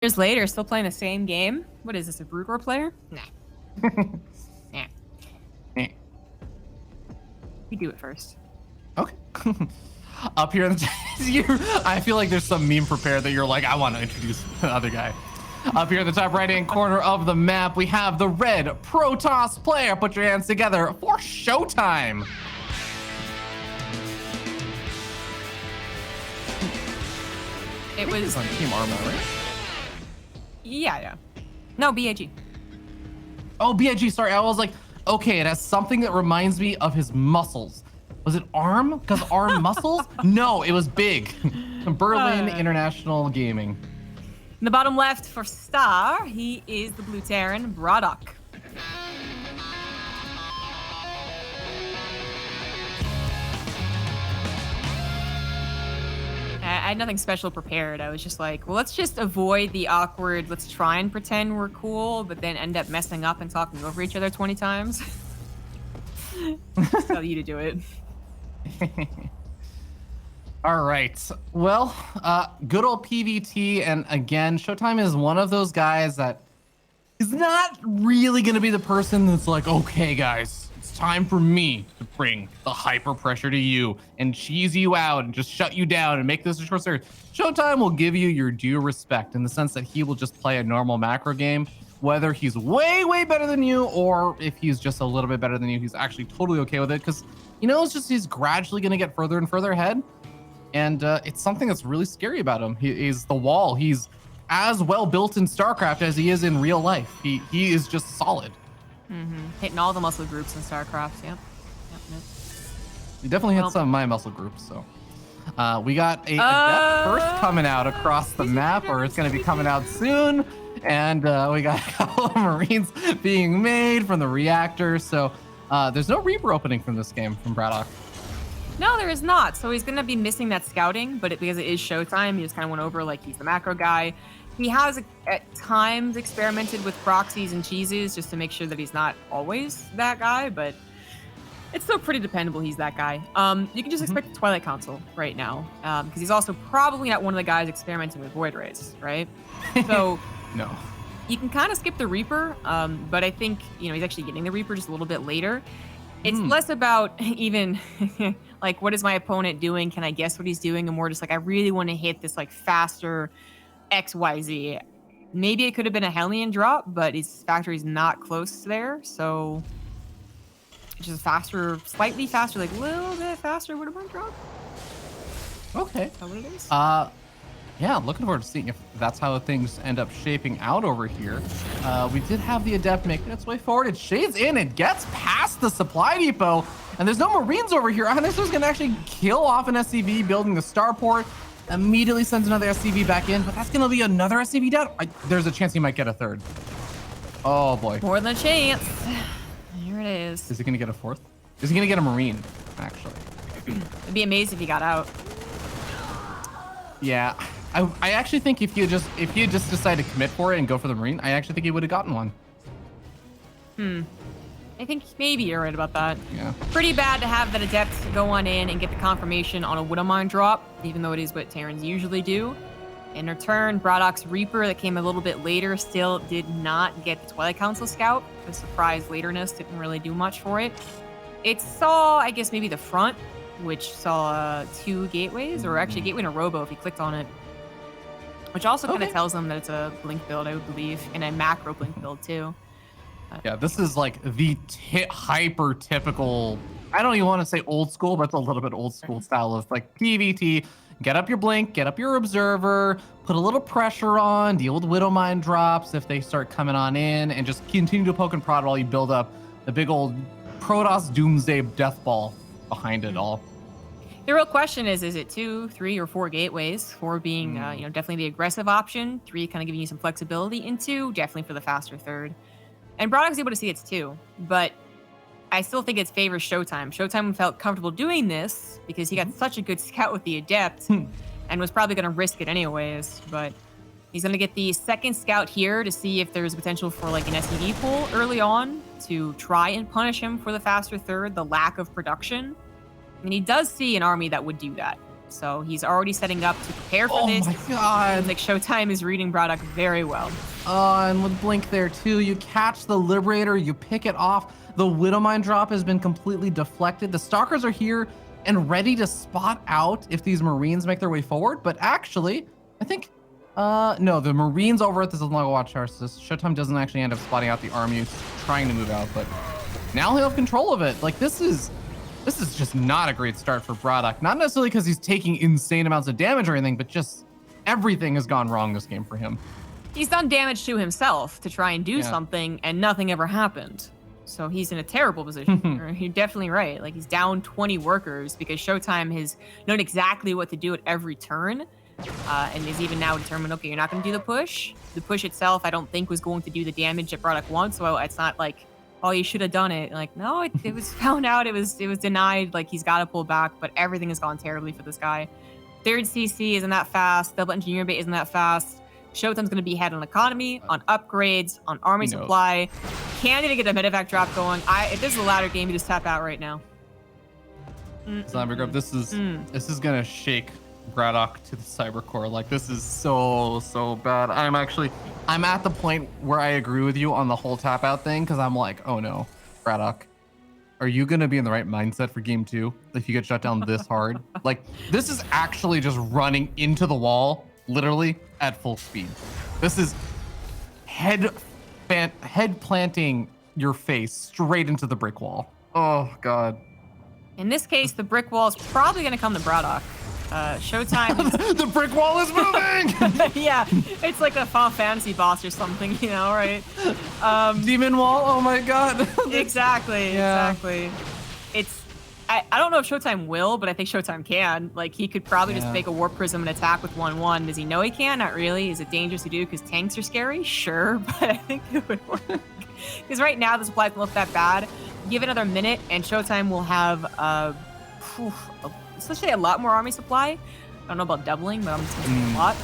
Years later, still playing the same game? What is this, a BratOK player? Nah. Nah. You do it first. Okay. Up here in the I feel like there's some meme prepared that you're like, I want to introduce the other guy. Up here in the top right-hand corner of the map, we have the red Protoss player. Put your hands together for ShoWTimE. It was on Team Arma, right? Yeah. No, BAG. Oh, BAG, sorry. I was like, okay, it has something that reminds me of his muscles. Was it ARM? Because ARM muscles? No, it was big. Berlin International Gaming. In the bottom left for Star, he is the blue Terran, BratOK. I had nothing special prepared. I was just like, well, let's just avoid the awkward, let's try and pretend we're cool, but then end up messing up and talking over each other 20 times. Just tell you to do it. All right. Well, good old PVT. And again, ShoWTimE is one of those guys that is not really going to be the person that's like, okay, guys, it's time for me to bring the hyper pressure to you and cheese you out and just shut you down and make this a short series. ShoWTimE will give you your due respect in the sense that he will just play a normal macro game, whether he's way, way better than you or if he's just a little bit better than you, he's actually totally okay with it because he knows just he's gradually going to get further and further ahead. And it's something that's really scary about him. He's the wall. He's as well built in StarCraft as he is in real life. He is just solid. Hitting all the muscle groups in StarCraft, yep. He definitely hit some of my muscle groups, so. We got a Adept first coming out across the map, or it's going to be coming out soon. And we got a couple of Marines being made from the reactor. So there's no Reaper opening from this game from BratOK. No, there is not. So he's going to be missing that scouting, but because it is ShoWTimE, he just kind of went over like he's the macro guy. He has at times experimented with proxies and cheeses just to make sure that he's not always that guy, but it's still pretty dependable he's that guy. You can just expect the Twilight Council right now, because he's also probably not one of the guys experimenting with Void Rays, right? So no. You can kind of skip the Reaper, but I think he's actually getting the Reaper just a little bit later. It's less about even like, what is my opponent doing? Can I guess what he's doing? And more just like, I really want to hit this like faster XYZ. Maybe it could have been a Hellion drop, but his factory's not close there. So just faster, slightly faster, like a little bit faster would have been drop. Okay. Is that what it is? Yeah, looking forward to seeing if that's how things end up shaping out over here. We did have the Adept making its way forward. It shades in and gets past the supply depot. And there's no Marines over here. This was going to actually kill off an SCV building the starport. Immediately sends another SCV back in, but that's going to be another SCV down. There's a chance he might get a third. Oh, boy. More than a chance. Here it is. Is he going to get a fourth? Is he going to get a Marine, actually? It'd be amazing if he got out. Yeah. I actually think if you just decided to commit for it and go for the Marine, I actually think he would have gotten one. I think maybe you're right about that. Yeah. Pretty bad to have that Adept go on in and get the confirmation on a Widowmine drop, even though it is what Terrans usually do. In return, BratOK's Reaper that came a little bit later still did not get the Twilight Council Scout. The surprise laterness didn't really do much for it. It saw, I guess, maybe the front, which saw 2 gateways, or actually a gateway and a robo if you clicked on it. Which also kind of tells them that it's a blink build, I would believe, and a macro blink build too. Yeah, this is like the hyper typical, I don't even want to say old school, but it's a little bit old school style of like PVT. Get up your blink, get up your observer, put a little pressure on, deal with Widowmine drops if they start coming on in, and just continue to poke and prod while you build up the big old Protoss Doomsday death ball behind it all. The real question is it 2, 3, or 4 gateways? 4 being, definitely the aggressive option. 3 kind of giving you some flexibility. And 2, definitely for the faster third. And BratOK's able to see it's 2, but I still think it favors ShoWTimE. ShoWTimE felt comfortable doing this because he got such a good scout with the Adept and was probably going to risk it anyways. But he's going to get the second scout here to see if there's potential for like an SCV pull early on to try and punish him for the faster third, the lack of production. And he does see an army that would do that. So he's already setting up to prepare for Oh this. my God. Like ShoWTimE is reading BratOK very well. And with Blink there too, you catch the Liberator, you pick it off. The Widowmine drop has been completely deflected. The Stalkers are here and ready to spot out if these Marines make their way forward. But actually, I think, no, the Marines over at this Unlock Watch Tower. So ShoWTimE doesn't actually end up spotting out the army trying to move out, but now he'll have control of it. Like this is just not a great start for BratOK. Not necessarily because he's taking insane amounts of damage or anything, but just everything has gone wrong this game for him. He's done damage to himself to try and do something, and nothing ever happened. So he's in a terrible position. You're definitely right. Like he's down 20 workers because ShoWTimE has known exactly what to do at every turn, and is even now determined. Okay, you're not going to do the push. The push itself, I don't think was going to do the damage that BratOK wants. So it's not like, oh, you should have done it. Like no, it was found out. It was denied. Like he's got to pull back. But everything has gone terribly for this guy. Third CC isn't that fast. Double engineer bait isn't that fast. ShoWTimE's going to be ahead on economy, on upgrades, on army supply. Can't even get a medevac drop going. If this is a ladder game, you just tap out right now. Zombie Grub, this is gonna shake BratOK to the cyber core. Like this is so bad. I'm at the point where I agree with you on the whole tap out thing because I'm like, oh no, BratOK, are you gonna be in the right mindset for game 2 if you get shut down this hard? Like this is actually just running into the wall, literally at full speed. This is head planting your face straight into the brick wall. Oh God. In this case, the brick wall is probably going to come to BratOK. ShoWTimE. The brick wall is moving. Yeah, it's like a Final Fantasy boss or something, you know, right? Demon wall. Oh my God. Exactly. I don't know if ShoWTimE will, but I think ShoWTimE can. Like, he could probably just make a Warp Prism and attack with 1-1. Does he know he can? Not really. Is it dangerous to do because tanks are scary? Sure, but I think it would work. Because right now, the supplies don't look that bad. Give it another minute, and ShoWTimE will have, especially a lot more army supply. I don't know about doubling, but I'm just going to say a lot.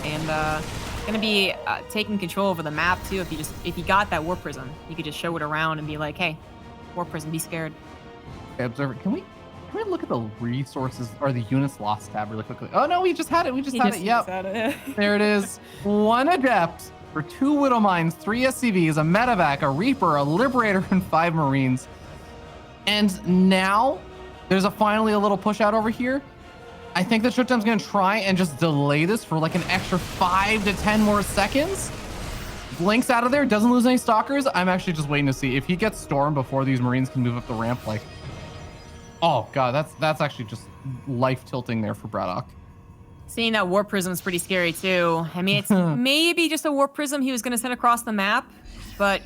And going to be taking control over the map, too. If he got that Warp Prism, you could just show it around and be like, hey, Warp Prism, be scared. Okay, Observer, can we look at the resources or the units lost tab really quickly? Oh no, we just had it. Yep. There it is. 1 adept for 2 Widowmines, 3 SCVs, a medevac, a Reaper, a Liberator, and 5 Marines. And now there's finally a little push out over here. I think that ShoWTimE's gonna try and just delay this for like an extra 5 to 10 more seconds. Blinks out of there, doesn't lose any stalkers. I'm actually just waiting to see if he gets stormed before these Marines can move up the ramp. Like, oh God, that's actually just life tilting there for BratOK. Seeing that Warp Prism is pretty scary too. I mean, it's maybe just a Warp Prism he was going to send across the map, but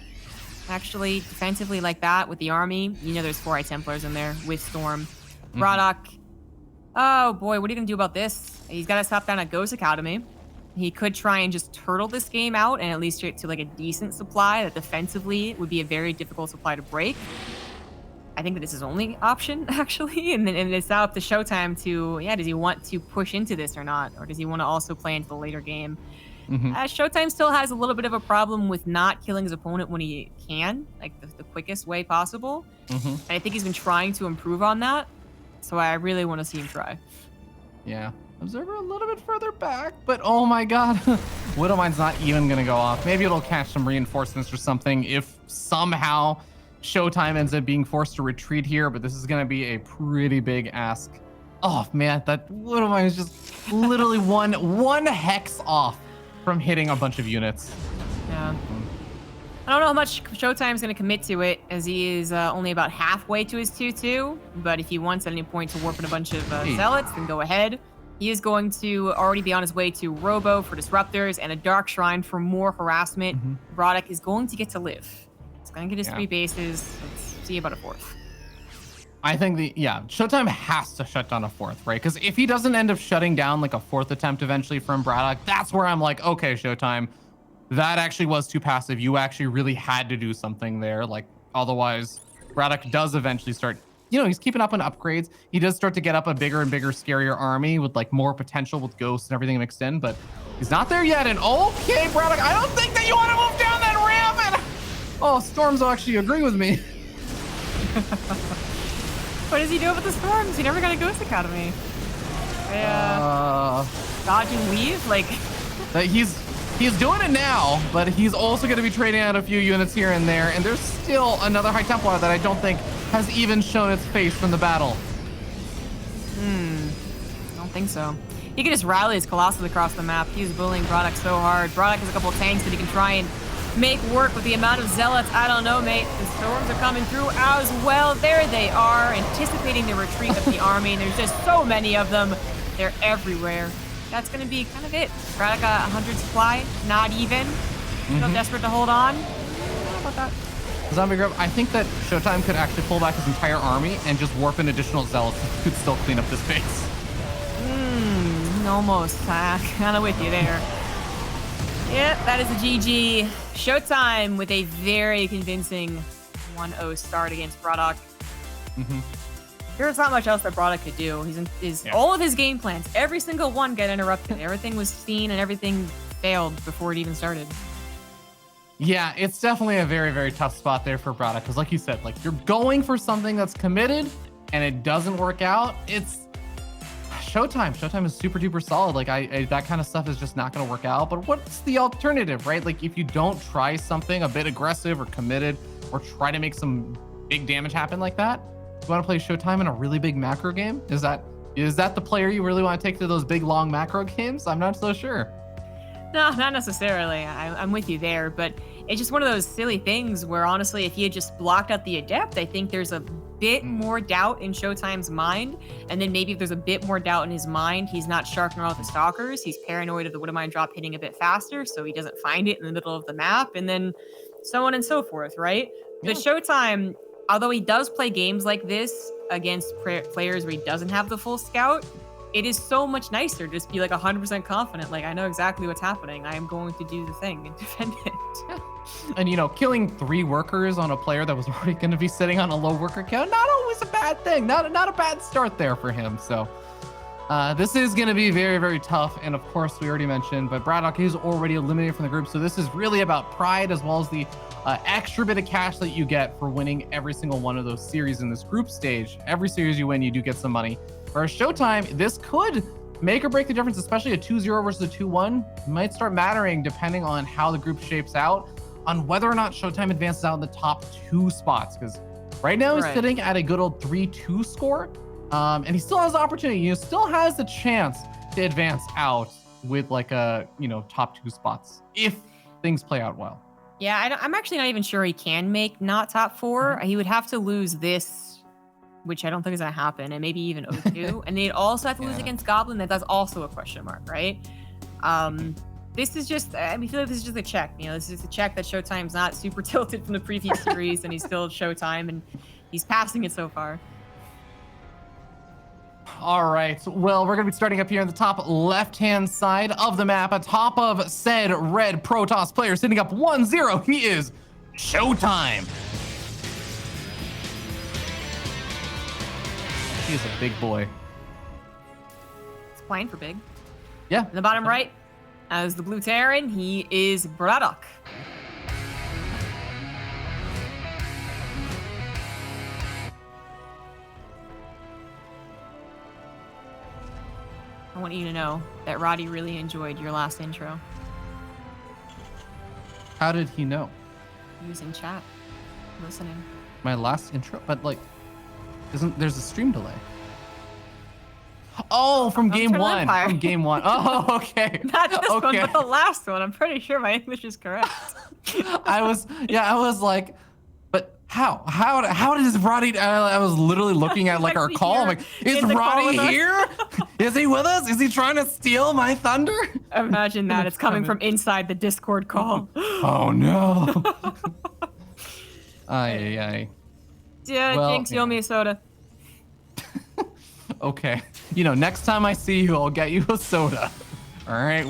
actually defensively like that with the army, you know there's 4 Eye Templars in there with Storm. BratOK, oh boy, what are you going to do about this? He's got to stop down at Ghost Academy. He could try and just turtle this game out and at least get to like a decent supply that defensively would be a very difficult supply to break. I think that this is his only option, actually. And it's now up to ShoWTimE to, does he want to push into this or not? Or does he want to also play into the later game? ShoWTimE still has a little bit of a problem with not killing his opponent when he can, like the quickest way possible. And I think he's been trying to improve on that. So I really want to see him try. Yeah. Observer a little bit further back, but oh my God. Widowmine's not even going to go off. Maybe it'll catch some reinforcements or something if somehow ShoWTimE ends up being forced to retreat here, but this is going to be a pretty big ask. Oh man, that Widowmine is just literally one hex off from hitting a bunch of units. Yeah. I don't know how much ShoWTimE's going to commit to it, as he is only about halfway to his 2-2, but if he wants at any point to warp in a bunch of zealots, then go ahead. He is going to already be on his way to Robo for disruptors and a Dark Shrine for more harassment. BratOK is going to get to live. He's going to get his 3 bases. Let's see about a 4th. I think ShoWTimE has to shut down a 4th, right? Because if he doesn't end up shutting down like a 4th attempt eventually from BratOK, that's where I'm like, okay, ShoWTimE, that actually was too passive. You actually really had to do something there. Like, otherwise, BratOK does eventually start, he's keeping up on upgrades. He does start to get up a bigger and bigger, scarier army with like more potential with ghosts and everything mixed in, but he's not there yet. And okay, BratOK, I don't think that you want to move down that ramp. And oh, Storms will actually agree with me. What does he do with the Storms? He never got a Ghost Academy. Yeah. Dodge and weave, like. He's doing it now, but he's also going to be trading out a few units here and there. And there's still another High Templar that I don't think has even shown its face from the battle. I don't think so. He can just rally his Colossus across the map. He's bullying BratOK so hard. BratOK has a couple of tanks that he can try and make work with the amount of zealots. I don't know, mate. The storms are coming through as well. There they are, anticipating the retreat of the army. And there's just so many of them. They're everywhere. That's going to be kind of it. BratOK got 100 supply, not even. Still desperate to hold on. How about that? Zombie Grub, I think that ShoWTimE could actually pull back his entire army and just warp in additional zealots who could still clean up this base. Almost. Kind of with you there. Yep, that is a GG. ShoWTimE with a very convincing 1-0 start against BratOK. There's not much else that BratOK could do. All of his game plans, every single one got interrupted. Everything was seen and everything failed before it even started. Yeah, it's definitely a very, very tough spot there for BratOK because like you said, like you're going for something that's committed and it doesn't work out. It's ShoWTimE. ShoWTimE is super duper solid. Like that kind of stuff is just not going to work out. But what's the alternative, right? Like if you don't try something a bit aggressive or committed or try to make some big damage happen like that, you want to play ShoWTimE in a really big macro game? Is that the player you really want to take to those big long macro games? I'm not so sure. No, not necessarily. I'm with you there, but it's just one of those silly things where honestly, if he had just blocked out the Adept, I think there's a bit more doubt in ShoWTimE's mind. And then maybe if there's a bit more doubt in his mind, he's not sharpening all the stalkers. He's paranoid of the Woodamine drop hitting a bit faster, so he doesn't find it in the middle of the map, and then so on and so forth, right? Yeah. The ShoWTimE, although he does play games like this against players where he doesn't have the full scout, it is so much nicer to just be like 100% confident. Like, I know exactly what's happening. I am going to do the thing and defend it. Yeah. And, killing 3 workers on a player that was already going to be sitting on a low worker count, not always a bad thing. Not a bad start there for him. So this is going to be very, very tough. And of course, we already mentioned, but BratOK is already eliminated from the group. So this is really about pride as well as the extra bit of cash that you get for winning every single one of those series in this group stage. Every series you win, you do get some money. For ShoWTimE, this could make or break the difference, especially a 2-0 versus a 2-1 might start mattering depending on how the group shapes out, on whether or not ShoWTimE advances out in the top 2 spots. Because right now he's sitting at a good old 3-2 score, and he still has the opportunity. He still has the chance to advance out with like a top 2 spots if things play out well. Yeah, I'm actually not even sure he can make not top 4. He would have to lose this, which I don't think is going to happen, and maybe even 0-2. And they'd also have to lose against Goblin. That's also a question mark, right? This is just, I feel like this is just a check. This is a check that ShoWTimE's not super tilted from the previous series, and he's still ShoWTimE, and he's passing it so far. All right, well, we're going to be starting up here in the top left-hand side of the map. Atop of said red Protoss player, sitting up 1-0, he is ShoWTimE. He is a big boy. He's playing for big. Yeah. In the bottom right, as the blue Terran, he is BratOK. I want you to know that Roddy really enjoyed your last intro. How did he know? He was in chat, listening. My last intro? But like, there's a stream delay. Oh, from game 1. From game 1. Oh, okay. Not this one, but the last one. I'm pretty sure my English is correct. I was like, but how does Roddy? I was literally looking at like our call. I'm like, is Roddy here? Is he with us? Is he trying to steal my thunder? Imagine that. It's coming from inside the Discord call. Oh no. Ay. Yeah, well, Jinx, you owe me a soda. Okay. Next time I see you, I'll get you a soda. All right.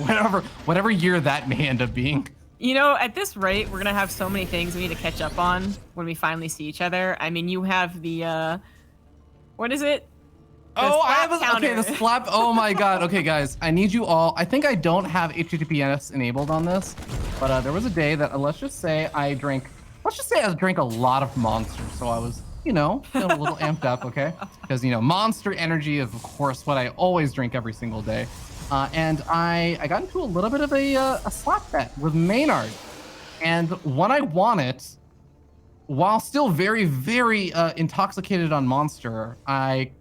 Whatever year that may end up being. At this rate, we're going to have so many things we need to catch up on when we finally see each other. You have the, what is it? The slap. Oh my God. Okay, guys, I need you all. I think I don't have HTTPS enabled on this, but there was a day that let's just say I drank a lot of Monsters. So I was you know, feeling a little amped up, okay? Because, you know, Monster Energy is, of course, what I always drink every single day. And I got into a little bit of a slap bet with Maynard. And when I won it, while still very, very intoxicated on Monster, I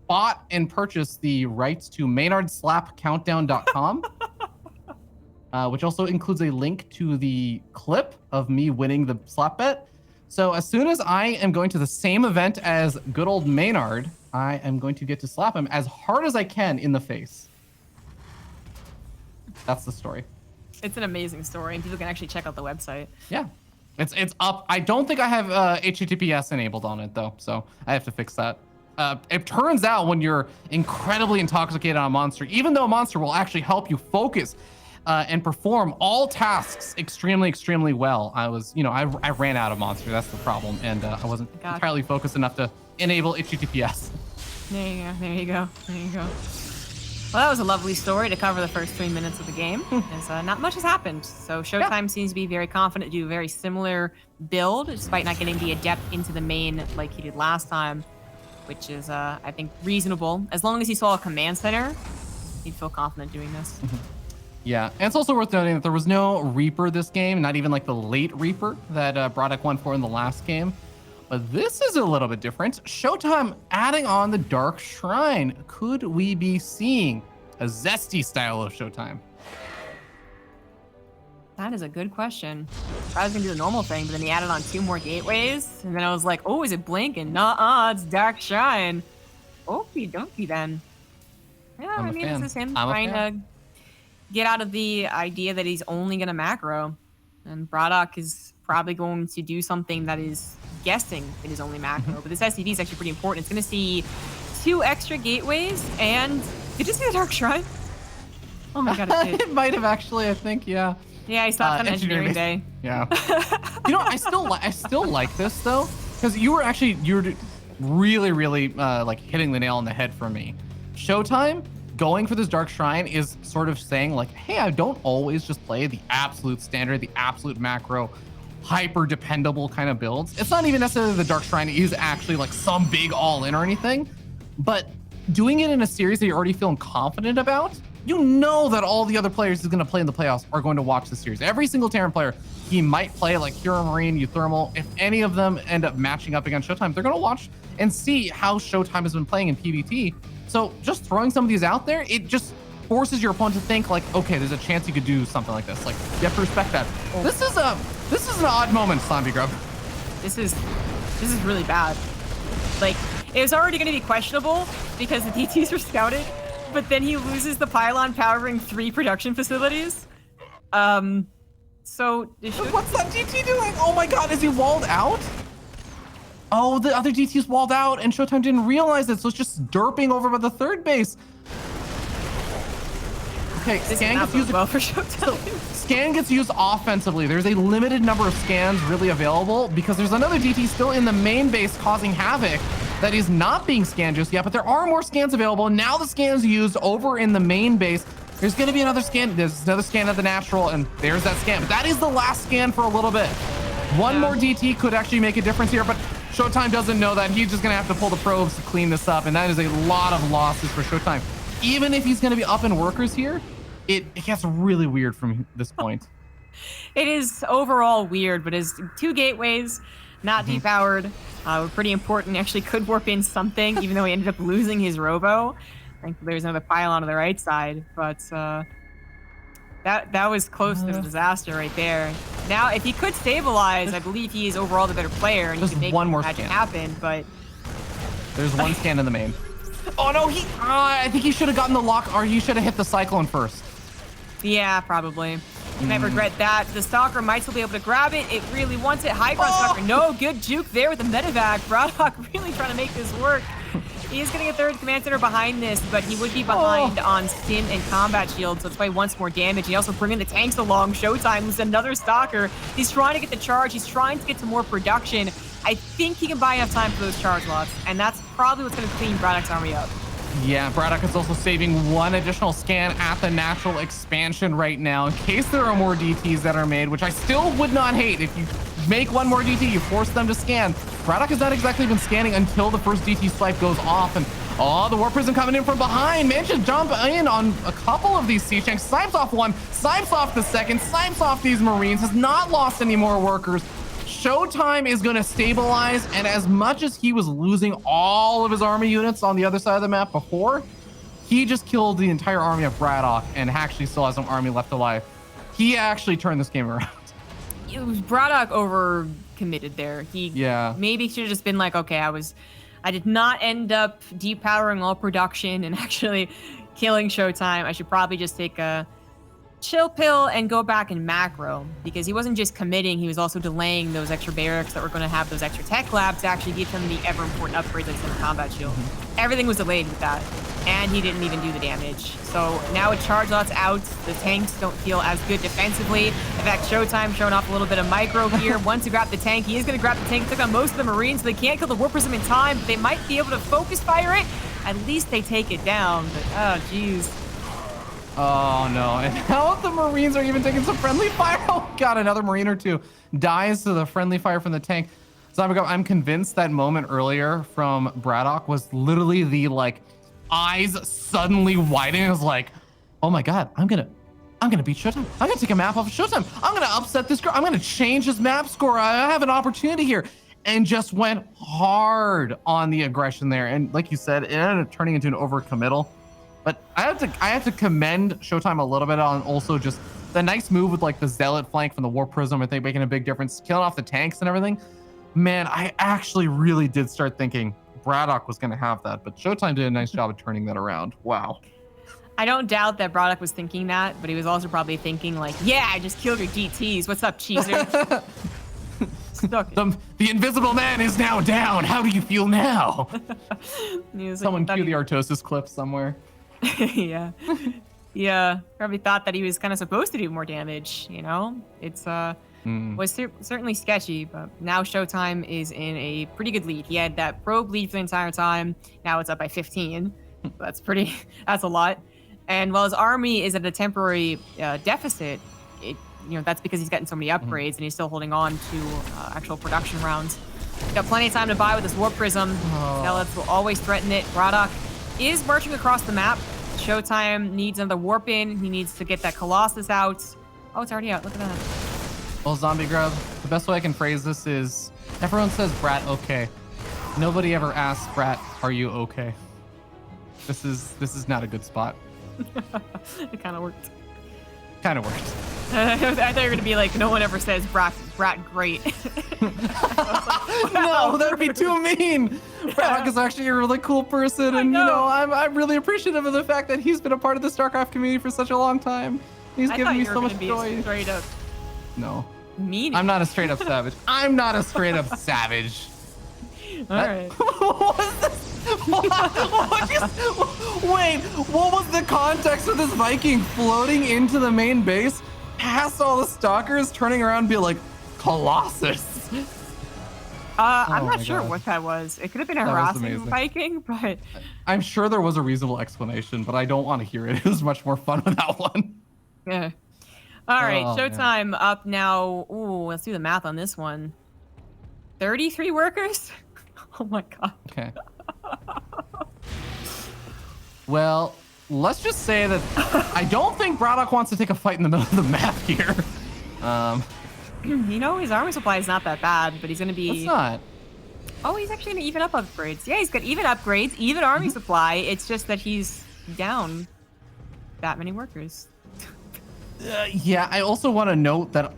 bought and purchased the rights to MaynardSlapCountdown.com, which also includes a link to the clip of me winning the slap bet. So as soon as I am going to the same event as good old Maynard, I am going to get to slap him as hard as I can in the face. That's the story. It's an amazing story, and people can actually check out the website. Yeah, it's up. I don't think I have HTTPS enabled on it though, so I have to fix that. It turns out when you're incredibly intoxicated on Monster, even though Monster will actually help you focus and perform all tasks extremely, extremely well. I was, you know, I ran out of Monster. That's the problem, and I wasn't entirely focused enough to enable HTTPS. There you go. There you go. There you go. Well, that was a lovely story to cover the first 3 minutes of the game. As not much has happened. So ShoWTimE seems to be very confident to do a very similar build, despite not getting the adept into the main like he did last time, which is, I think, reasonable. As long as he saw a command center, he'd feel confident doing this. Yeah, and it's also worth noting that there was no Reaper this game, not even like the late Reaper that BratOK won for in the last game. But this is a little bit different. ShoWTimE adding on the Dark Shrine. Could we be seeing a zesty style of ShoWTimE? That is a good question. I was gonna do the normal thing, but then he added on 2 more gateways, and then I was like, oh, is it Blink? And nuh-uh, it's Dark Shrine. Okie dokie then. Yeah, I mean, this is him trying to get out of the idea that he's only gonna macro. And BratOK is probably going to do something that is guessing it is only macro. But this SCV is actually pretty important. It's gonna see 2 extra gateways, and did you see the Dark Shrine? Oh my god, it did. It might have actually, I think, yeah. Yeah, he stopped on engineering day. Yeah. You know, I still like this though, because you were really, really like hitting the nail on the head for me. ShoWTimE going for this Dark Shrine is sort of saying like, hey, I don't always just play the absolute standard, the absolute macro, hyper dependable kind of builds. It's not even necessarily the Dark Shrine is actually like some big all-in or anything, but doing it in a series that you're already feeling confident about, you know that all the other players he's going to play in the playoffs are going to watch the series. Every single Terran player he might play, like Hero Marine, Euthermal, if any of them end up matching up against ShoWTimE, they're going to watch and see how ShoWTimE has been playing in PvT. So just throwing some of these out there, it just forces your opponent to think like, okay, there's a chance you could do something like this. Like, you have to respect that. This is an odd moment, Zombie Grub. This is really bad. Like, it was already going to be questionable because the DTs were scouted, but then he loses the pylon powering 3 production facilities. So what's that DT doing? Oh my god, is he walled out? Oh, the other DT is walled out, and ShoWTimE didn't realize it, so it's just derping over by the 3rd base. Okay, scan gets used well for ShoWTimE. Scan gets used offensively. There's a limited number of scans really available because there's another DT still in the main base causing havoc that is not being scanned just yet, but there are more scans available. Now the scan's used over in the main base. There's going to be another scan. There's another scan at the natural, and there's that scan. But that is the last scan for a little bit. One more DT could actually make a difference here, but ShoWTimE doesn't know that. He's just going to have to pull the probes to clean this up, and that is a lot of losses for ShoWTimE. Even if he's going to be up in workers here, it gets really weird from this point. It is overall weird, but his 2 gateways, not depowered, were pretty important. He actually could warp in something, even though he ended up losing his robo. Thankfully, there's another pylon on the right side, but that was close to a disaster right there. Now, if he could stabilize, I believe he is overall the better player, and he could make one more magic scan happen, but... There's 1 scan in the main. Oh no, I think he should have gotten the lock, or he should have hit the Cyclone first. Yeah, probably. You might regret that. The Stalker might still be able to grab it. It really wants it. High ground Stalker. No, good juke there with the medevac. BratOK really trying to make this work. He is getting a 3rd command center behind this, but he would be behind on stim and combat shield, so it's why he wants more damage. He also bringing the tanks along. ShoWTimE is another Stalker. He's trying to get the charge. He's trying to get to more production. I think he can buy enough time for those charge lots, and that's probably what's going to clean BratOK's army up. Yeah, BratOK is also saving 1 additional scan at the natural expansion right now in case there are more DTs that are made, which I still would not hate. If you make 1 more DT, you force them to scan. BratOK has not exactly been scanning until the first DT swipe goes off, and oh, the Warp Prism coming in from behind. Managed to jump in on a couple of these siege tanks. Snipes off one, snipes off the second, snipes off these Marines, has not lost any more workers. ShoWTimE is going to stabilize, and as much as he was losing all of his army units on the other side of the map before, he just killed the entire army of BratOK and actually still has an army left alive. He actually turned this game around. It was BratOK over committed there. He maybe should have just been like, okay, I did not end up depowering all production and actually killing ShoWTimE. I should probably just take a chill pill and go back and macro, because he wasn't just committing, he was also delaying those extra barracks that were going to have those extra tech labs to actually give him the ever important upgrades like Center Combat Shield. Everything was delayed with that, and he didn't even do the damage. So now with charge lots out, the tanks don't feel as good defensively. In fact, ShoWTimE showing off a little bit of micro here. Once he grabbed the tank, he is going to grab the tank, took on most of the Marines, so they can't kill the Warp Prism in time, but they might be able to focus fire it. At least they take it down, but oh geez. Oh no, and now the Marines are even taking some friendly fire. Oh god, another Marine or two dies to the friendly fire from the tank. I'm convinced that moment earlier from BratOK was literally the like eyes suddenly widening. It was like, oh my god, I'm gonna beat ShoWTimE. I'm gonna take a map off of ShoWTimE. I'm gonna upset this girl. I'm gonna change his map score. I have an opportunity here. And just went hard on the aggression there. And like you said, it ended up turning into an overcommittal. But I have to commend ShoWTimE a little bit on also just the nice move with like the Zealot flank from the Warp Prism. I think making a big difference, killing off the tanks and everything. Man, I actually really did start thinking BratOK was going to have that, but ShoWTimE did a nice job of turning that around. Wow. I don't doubt that BratOK was thinking that, but he was also probably thinking like, yeah, I just killed your DTs. What's up, cheeser? The invisible man is now down. How do you feel now? Someone cue the Artosis clip somewhere. Yeah. Yeah. Probably thought that he was kind of supposed to do more damage, you know? It's was certainly sketchy, but now ShoWTimE is in a pretty good lead. He had that probe lead for the entire time. Now it's up by 15. That's a lot. And while his army is at a temporary deficit, that's because he's getting so many upgrades and he's still holding on to actual production rounds. He's got plenty of time to buy with his Warp Prism. Zealots will always threaten it. BratOK is marching across the map. ShoWTimE needs another warp in. He needs to get that Colossus out. Oh, it's already out. Look at that. Well, Zombie Grub, the best way I can phrase this is everyone says BratOK. Nobody ever asks Brat, are you okay? This is not a good spot. It kind of worked. Kind of worked. I thought you were gonna be like, no one ever says Brat great. Like, wow. No, that'd be too mean. BratOK is actually a really cool person, and I'm really appreciative of the fact that he's been a part of the StarCraft community for such a long time. He's given me so much joy. Straight up. No. Mean. I'm not a straight up savage. I'm not a straight up savage. All right. What was this? Wait, what was the context of this Viking floating into the main base, past all the stalkers, turning around and be like, Colossus? I'm not sure what that was. It could have been a harassing Viking, but... I'm sure there was a reasonable explanation, but I don't want to hear it. It was much more fun without one. Yeah. All right, ShoWTimE up now. Ooh, let's do the math on this one. 33 workers? Oh my god. Okay. Well, let's just say that I don't think BratOK wants to take a fight in the middle of the map here. His army supply is not that bad, but he's going to be... It's not. Oh, he's actually going to even up upgrades. Yeah, he's got even upgrades, even army supply. It's just that he's down that many workers. Yeah, I also want to note that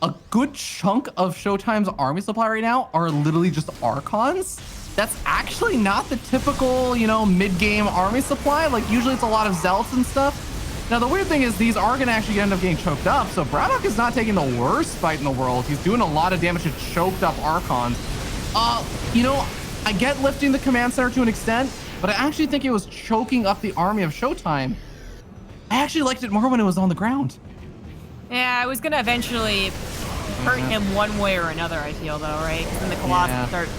a good chunk of ShoWTimE's army supply right now are literally just Archons. That's actually not the typical, mid-game army supply. Like, usually it's a lot of Zealots and stuff. Now, the weird thing is these are going to actually end up getting choked up, so BratOK is not taking the worst fight in the world. He's doing a lot of damage to choked up Archons. I get lifting the command center to an extent, but I actually think it was choking up the army of ShoWTimE. I actually liked it more when it was on the ground. Yeah, it was going to eventually hurt him one way or another, I feel, though, right? Because then the Colossus start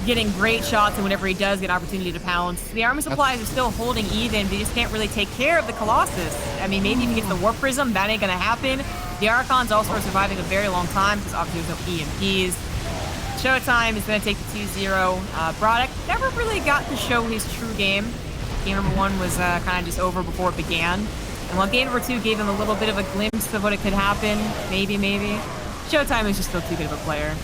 getting great shots, and whenever he does get an opportunity to pounce, the army supplies are still holding even, but he just can't really take care of the Colossus. I mean, maybe if he gets the Warp Prism, that ain't going to happen. The Archons also are surviving a very long time, because obviously there's no EMPs. ShoWTimE is going to take the 2-0. BratOK never really got to show his true game. Game number 1 was kind of just over before it began. And while game number 2 gave him a little bit of a glimpse of what it could happen, maybe, ShoWTimE is just still too good of a player.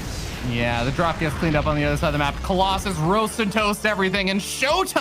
Yeah, the drop gets cleaned up on the other side of the map. Colossus roast and toast everything, and ShoWTimE